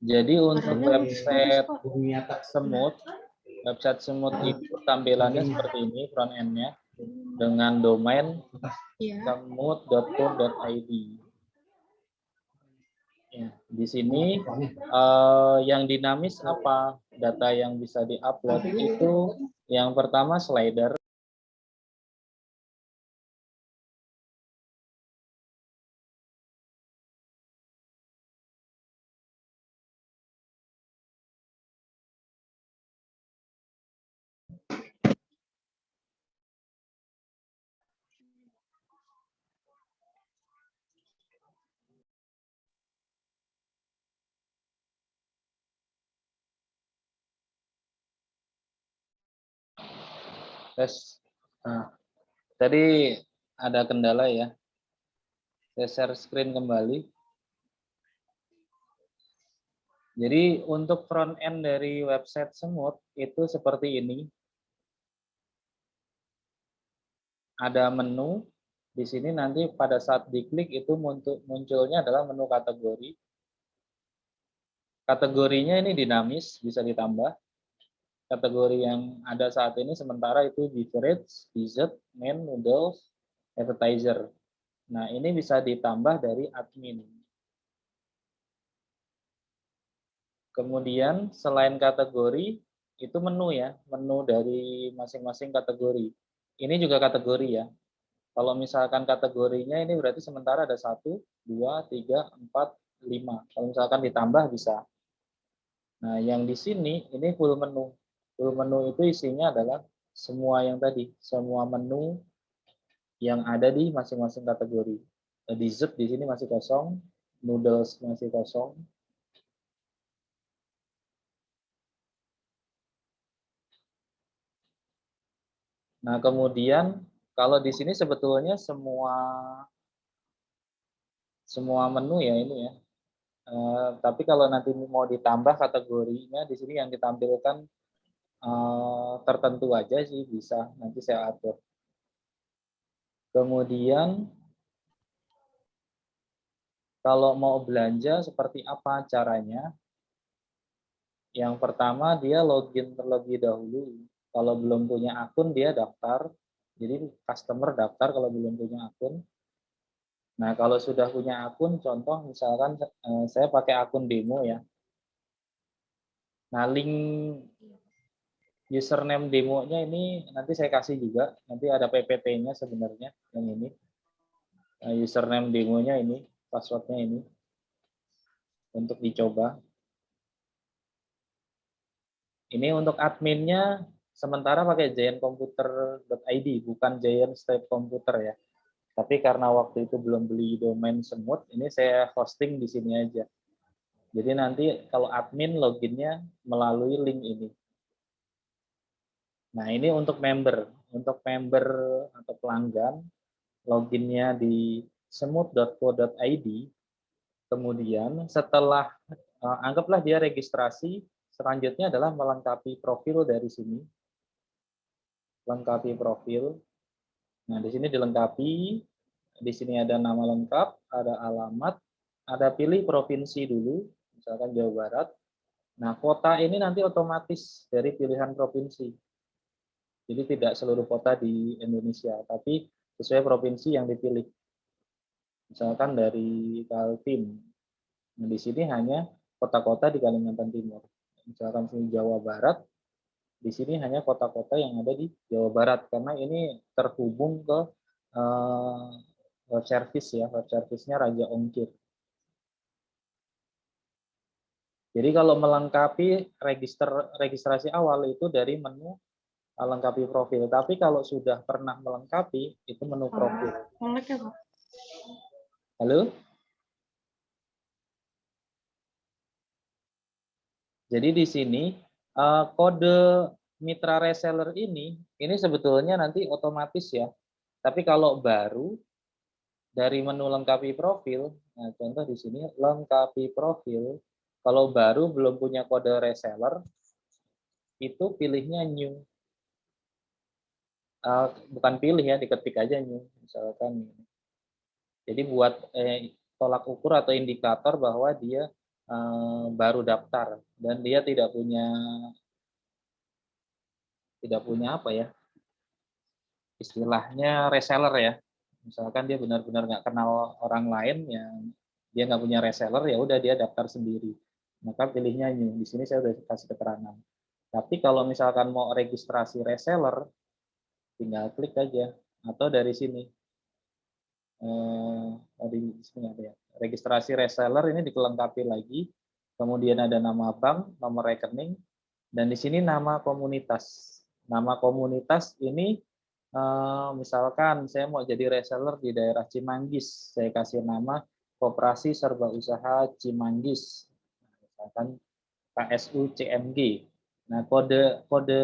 Jadi untuk website semut itu tampilannya seperti ini front end-nya dengan domain semut.co.id. Ya, di sini yang dinamis apa data yang bisa diupload itu yang pertama slider. Tes. Nah, tadi ada kendala ya. Saya share screen kembali. Jadi untuk front end dari website semut itu seperti ini. Ada menu. Di sini nanti pada saat diklik itu munculnya adalah menu kategori. Kategorinya ini dinamis, bisa ditambah. Kategori yang ada saat ini sementara itu beverage, dessert, main, noodles, appetizer. Nah, ini bisa ditambah dari admin. Kemudian selain kategori, itu menu ya, menu dari masing-masing kategori. Ini juga kategori ya. Kalau misalkan kategorinya ini berarti sementara ada 1, 2, 3, 4, 5. Kalau misalkan ditambah bisa. Nah, yang di sini ini full menu. Full menu itu isinya adalah semua yang tadi, semua menu yang ada di masing-masing kategori. Dessert di sini masih kosong, noodles masih kosong. Nah, kemudian kalau di sini sebetulnya semua menu ya ini ya. Tapi kalau nanti mau ditambah kategorinya di sini yang ditampilkan tertentu aja sih bisa, nanti saya atur. Kemudian kalau mau belanja seperti apa caranya? Yang pertama dia login terlebih dahulu. Kalau belum punya akun dia daftar. Jadi customer daftar kalau belum punya akun. Nah, kalau sudah punya akun, contoh misalkan saya pakai akun demo ya. Nah, link username demonya ini nanti saya kasih juga. Nanti ada PPT-nya sebenarnya yang ini. Username demonya ini, passwordnya ini untuk dicoba. Ini untuk adminnya sementara pakai giantcomputer.id, bukan Giant State Computer ya. Tapi karena waktu itu belum beli domain semut, ini saya hosting di sini aja. Jadi nanti kalau admin loginnya melalui link ini. Nah, ini untuk member. Untuk member atau pelanggan, loginnya di semut.co.id. Kemudian setelah, anggaplah dia registrasi, selanjutnya adalah melengkapi profil dari sini. Lengkapi profil. Nah, di sini dilengkapi. Di sini ada nama lengkap, ada alamat, ada pilih provinsi dulu, misalkan Jawa Barat. Nah, kota ini nanti otomatis dari pilihan provinsi. Jadi tidak seluruh kota di Indonesia, tapi sesuai provinsi yang dipilih. Misalkan dari Kaltim. Nah, di sini hanya kota-kota di Kalimantan Timur. Misalkan di Jawa Barat, di sini hanya kota-kota yang ada di Jawa Barat karena ini terhubung ke web service ya, web service-nya Raja Ongkir. Jadi kalau melengkapi registrasi awal itu dari menu lengkapi profil. Tapi kalau sudah pernah melengkapi itu menu profil. Halo? Jadi di sini kode mitra reseller ini sebetulnya nanti otomatis ya. Tapi kalau baru dari menu lengkapi profil, nah contoh di sini lengkapi profil, kalau baru belum punya kode reseller, itu pilihnya new. Bukan pilih ya, diketik aja new, misalkan. Jadi buat tolak ukur atau indikator bahwa dia baru daftar dan dia tidak punya apa ya, istilahnya reseller ya. Misalkan dia benar-benar nggak kenal orang lain yang dia nggak punya reseller, ya udah dia daftar sendiri. Maka pilihnya ini. Di sini saya udah kasih keterangan. Tapi kalau misalkan mau registrasi reseller, tinggal klik aja. Atau dari sini. Di sini ada ya. Registrasi reseller ini dilengkapi lagi. Kemudian ada nama bank, nomor rekening, dan di sini nama komunitas. Nama komunitas ini misalkan saya mau jadi reseller di daerah Cimanggis, saya kasih nama Koperasi Serba Usaha Cimanggis, misalkan KSU CMG. Nah, kode kode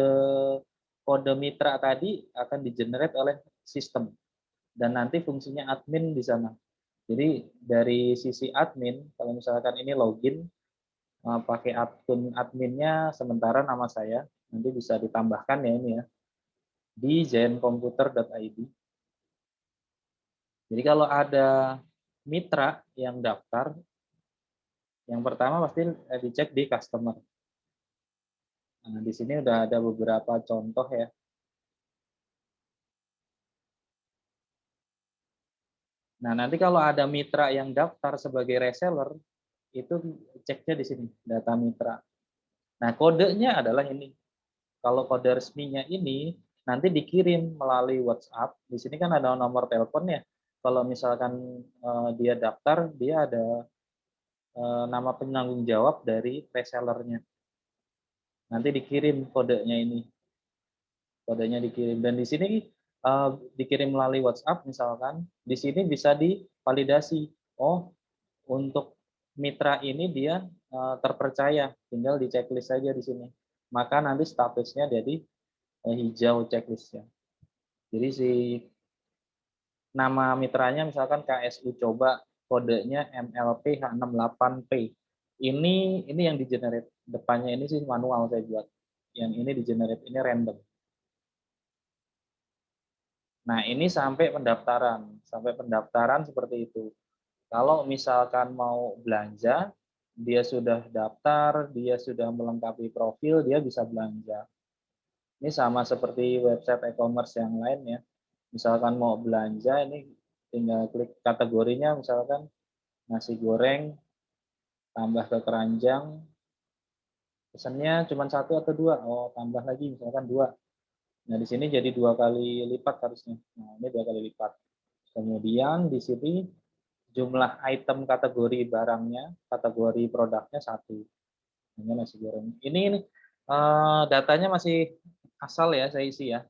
kode mitra tadi akan di-generate oleh sistem dan nanti fungsinya admin di sana. Jadi dari sisi admin, kalau misalkan ini login pakai akun adminnya sementara nama saya, nanti bisa ditambahkan ya ini ya di zenkomputer.id. Jadi kalau ada mitra yang daftar, yang pertama pasti dicek di customer. Nah, di sini udah ada beberapa contoh ya. Nah, nanti kalau ada mitra yang daftar sebagai reseller, itu ceknya di sini, data mitra. Nah, kodenya adalah ini. Kalau kode resminya ini nanti dikirim melalui WhatsApp. Di sini kan ada nomor telepon ya. Kalau misalkan dia daftar, dia ada nama penanggung jawab dari resellernya. Nanti dikirim kodenya ini. Kodenya dikirim dan di sini dikirim melalui WhatsApp misalkan. Di sini bisa divalidasi. Oh, untuk mitra ini dia terpercaya, tinggal di checklist saja di sini. Maka nanti statusnya jadi hijau checklistnya. Jadi si nama mitranya misalkan KSU coba, kodenya MLP H68P. Ini yang di-generate. Depannya ini sih manual saya buat. Yang ini di-generate, ini random. Nah, ini sampai pendaftaran. Sampai pendaftaran seperti itu. Kalau misalkan mau belanja, dia sudah daftar, dia sudah melengkapi profil, dia bisa belanja. Ini sama seperti website e-commerce yang lain ya. Misalkan mau belanja, ini tinggal klik kategorinya, misalkan nasi goreng, tambah ke keranjang, pesannya cuma satu atau dua, oh tambah lagi misalkan dua. Nah di sini jadi 2 kali lipat harusnya. Nah ini 2 kali lipat. Kemudian di sini jumlah item kategori barangnya, kategori produknya satu. Ini nasi goreng. Ini datanya masih asal ya saya isi ya.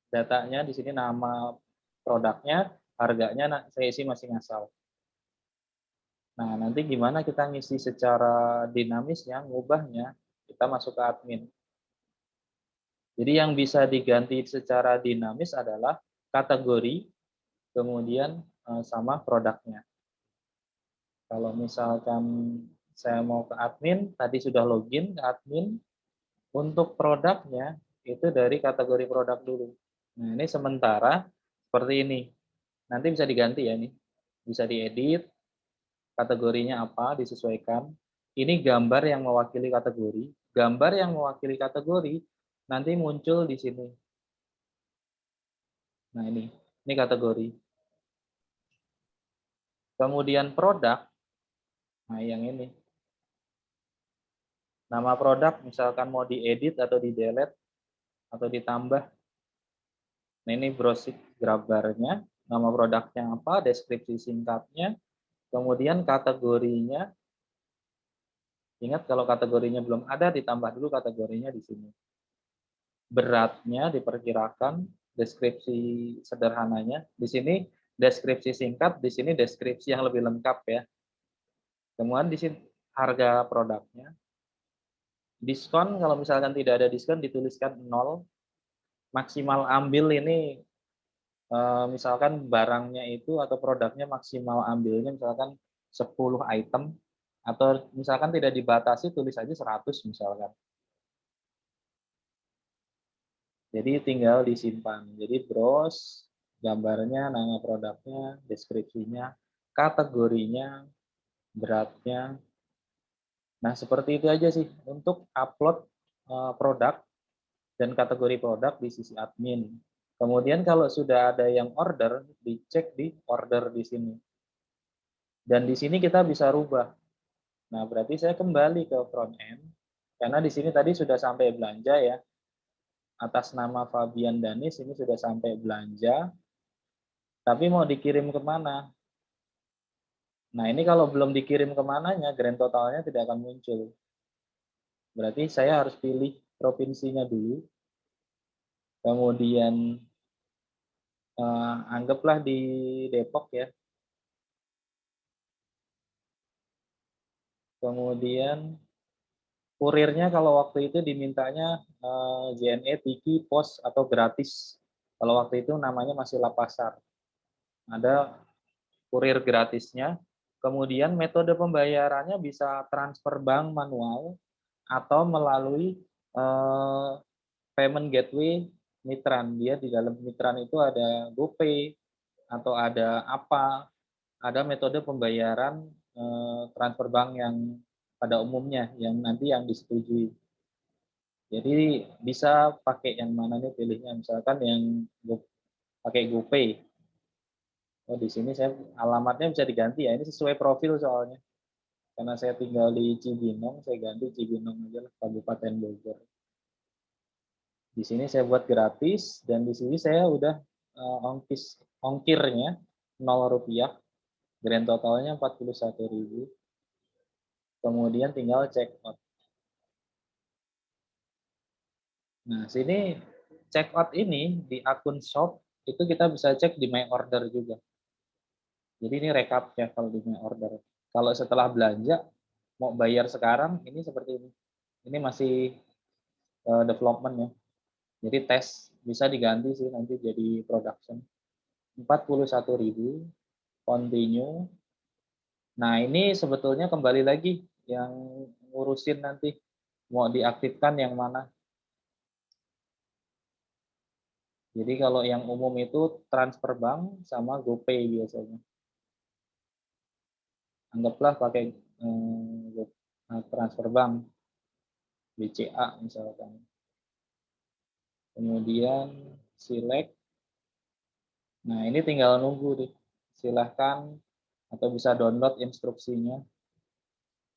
Datanya di sini nama produknya, harganya saya isi masih ngasal. Nah, nanti gimana kita ngisi secara dinamisnya, ngubahnya, kita masuk ke admin. Jadi yang bisa diganti secara dinamis adalah kategori, kemudian sama produknya. Kalau misalkan saya mau ke admin, tadi sudah login ke admin, untuk produknya itu dari kategori produk dulu. Nah, ini sementara seperti ini. Nanti bisa diganti ya ini. Bisa diedit, kategorinya apa, disesuaikan. Ini gambar yang mewakili kategori. Gambar yang mewakili kategori nanti muncul di sini. Nah, ini kategori. Kemudian produk, nah yang ini. Nama produk misalkan mau diedit atau di-delete atau ditambah. Nah, ini browsing gambarnya, nama produknya apa, deskripsi singkatnya, kemudian kategorinya. Ingat kalau kategorinya belum ada, ditambah dulu kategorinya di sini. Beratnya diperkirakan, deskripsi sederhananya. Di sini deskripsi singkat, di sini deskripsi yang lebih lengkap ya. Kemudian di sini harga produknya. Diskon, kalau misalkan tidak ada diskon dituliskan 0. Maksimal ambil ini misalkan barangnya itu atau produknya maksimal ambilnya misalkan 10 item atau misalkan tidak dibatasi tulis aja 100 misalkan. Jadi tinggal disimpan. Jadi browse gambarnya, nama produknya, deskripsinya. kategorinya, beratnya. Nah, seperti itu aja sih untuk upload produk dan kategori produk di sisi admin. Kemudian kalau sudah ada yang order, dicek di order di sini. Dan di sini kita bisa rubah. Nah, berarti saya kembali ke front end, karena di sini tadi sudah sampai belanja ya. Atas nama Fabian Danis ini sudah sampai belanja, tapi mau dikirim kemana? Nah, ini kalau belum dikirim kemananya, grand totalnya tidak akan muncul. Berarti saya harus pilih provinsinya dulu, kemudian anggaplah di Depok ya. Kemudian kurirnya kalau waktu itu dimintanya JNE, Tiki, Pos, atau gratis. Kalau waktu itu namanya masih Lapasar. Ada kurir gratisnya. Kemudian metode pembayarannya bisa transfer bank manual atau melalui eh, payment gateway Mitran. Dia di dalam Mitran itu ada GoPay atau ada apa, ada metode pembayaran transfer bank yang pada umumnya yang nanti yang disetujui. Jadi bisa pakai yang mana nih pilihnya, misalkan yang pakai GoPay. Oh, di sini saya alamatnya bisa diganti ya. Ini sesuai profil soalnya. Karena saya tinggal di Cibinong, saya ganti Cibinong aja lah, Kabupaten Bogor. Di sini saya buat gratis dan di sini saya udah ongkirnya 0 rupiah. Grand totalnya 41.000. Kemudian tinggal check out. Nah, sini check out ini di akun shop itu kita bisa cek di my order juga. Jadi ini rekap ya kalau di my order. Kalau setelah belanja mau bayar sekarang ini seperti ini. Ini masih development ya. Jadi tes bisa diganti sih nanti jadi production. 41.000 continue. Nah, ini sebetulnya kembali lagi yang ngurusin nanti mau diaktifkan yang mana. Jadi kalau yang umum itu transfer bank sama GoPay biasanya. Anggaplah pakai transfer bank BCA misalkan. Kemudian select. Nah, ini tinggal nunggu nih. Silahkan atau bisa download instruksinya.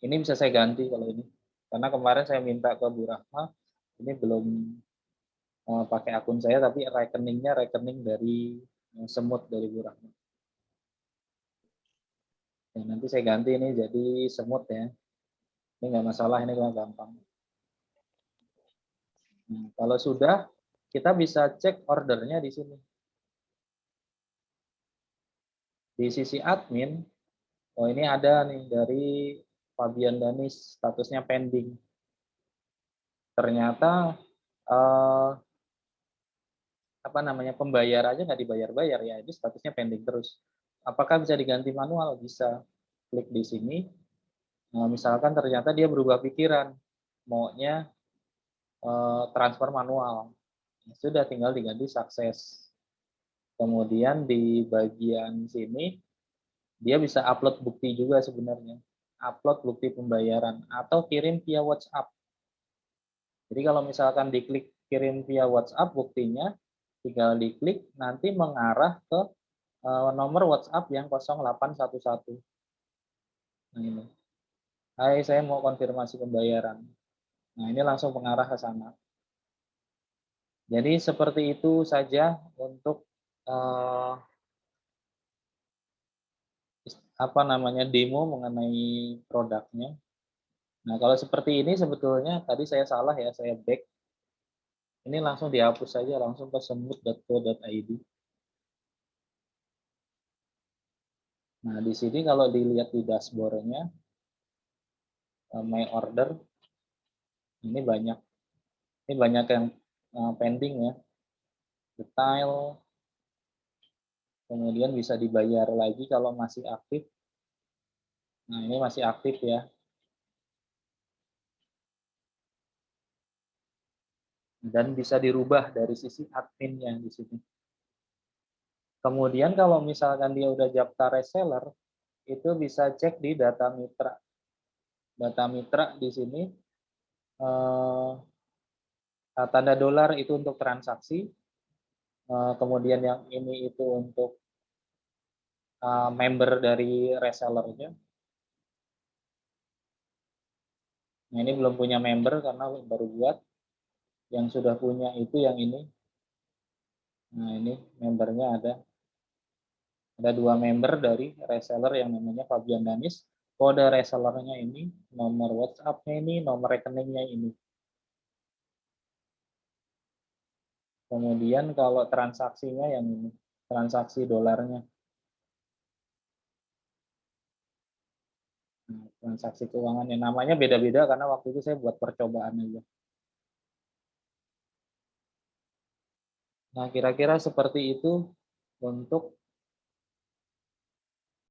Ini bisa saya ganti kalau ini. Karena kemarin saya minta ke Bu Rahma, ini belum pakai akun saya, tapi rekeningnya rekening dari Semut dari Bu Rahma. Ya, nanti saya ganti ini jadi Semut ya. Ini nggak masalah, ini gampang. Nah, kalau sudah, kita bisa cek ordernya di sini. Di sisi admin, oh ini ada nih dari Fabian Danis, statusnya pending. Ternyata eh, apa namanya pembayarannya nggak dibayar-bayar ya, itu statusnya pending terus. Apakah bisa diganti manual? Bisa. Klik di sini. Nah, misalkan ternyata dia berubah pikiran, maunya transfer manual. Sudah tinggal diganti sukses. Kemudian di bagian sini dia bisa upload bukti juga sebenarnya. Upload bukti pembayaran atau kirim via WhatsApp. Jadi kalau misalkan diklik kirim via WhatsApp buktinya, tinggal diklik nanti mengarah ke nomor WhatsApp yang 0811. Nah ini. Hai, saya mau konfirmasi pembayaran. Nah ini langsung mengarah ke sana. Jadi seperti itu saja untuk eh, apa namanya demo mengenai produknya. Nah kalau seperti ini sebetulnya tadi saya salah ya, saya back. Ini langsung dihapus saja, langsung ke semut.co.id. Nah di sini kalau dilihat di dashboardnya, my order, ini banyak yang pending ya, detail, kemudian bisa dibayar lagi kalau masih aktif. Nah ini masih aktif ya. Dan bisa dirubah dari sisi adminnya di sini. Kemudian kalau misalkan dia udah daftar reseller, itu bisa cek di data mitra. Data mitra di sini, tanda dolar itu untuk transaksi, kemudian yang ini itu untuk member dari resellernya. Nah, ini belum punya member karena baru buat. Yang sudah punya itu yang ini. Nah, ini membernya ada. Ada 2 member dari reseller yang namanya Fabian Danis. Kode resellernya ini, nomor WhatsApp-nya ini, nomor rekeningnya ini. Kemudian kalau transaksinya yang ini, transaksi dolarnya. Nah, transaksi keuangannya namanya beda-beda karena waktu itu saya buat percobaan aja. Nah, kira-kira seperti itu untuk